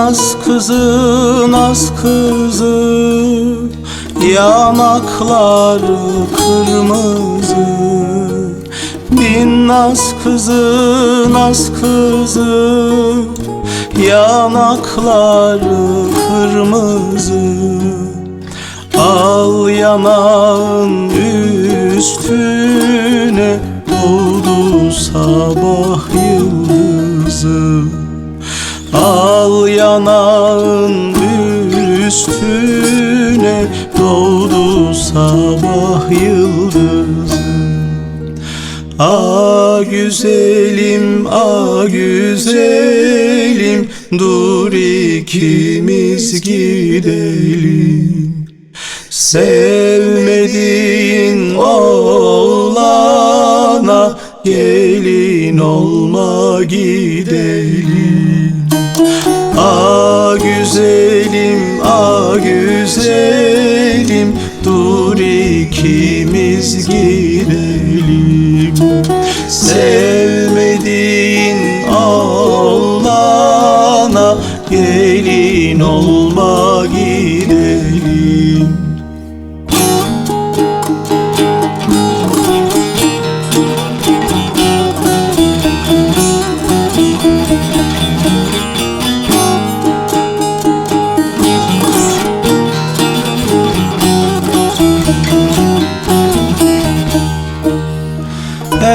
naz kızı, naz kızı, yanakları kırmızı. Bin naz kızı, naz kızı, yanakları kırmızı. Al yanağın üstüne doğdu sabah yıldızı. Al yanağın üstüne doğdu sabah yıldızı. Ah güzelim, ah güzelim, dur ikimiz gidelim. Sevmediğin oğlana gelin olma gidelim. Ah güzelim, ah güzelim, dur ikimiz gidelim. Sevmediğin oğlana gelin olma gidelim.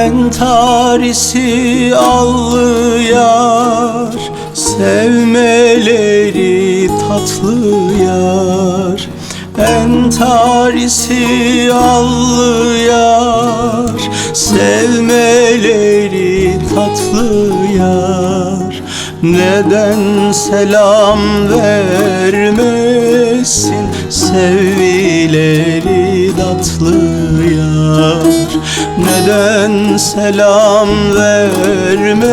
Entarisi allı yar, sevmeleri tatlı yar. Entarisi allı yar, sevmeleri tatlı yar. Neden selam vermesin, sevgileri tatlı yar. Neden selam vermesin,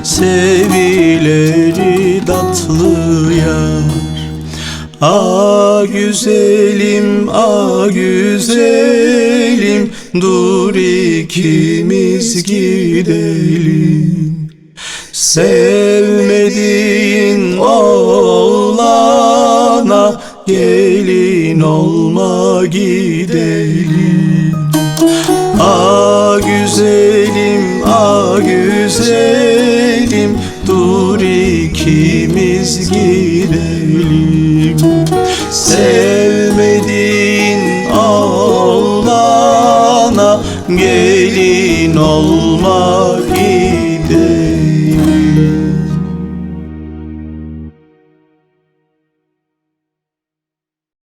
sevgileri tatlı yar. Ah güzelim, ah güzelim, dur ikimiz gidelim. Sevmediğin oğlana gelin olma gidelim. Ah güzelim, ah güzelim, dur ikimiz gidelim. Sevmediğin oğlana gelin olma gidelim.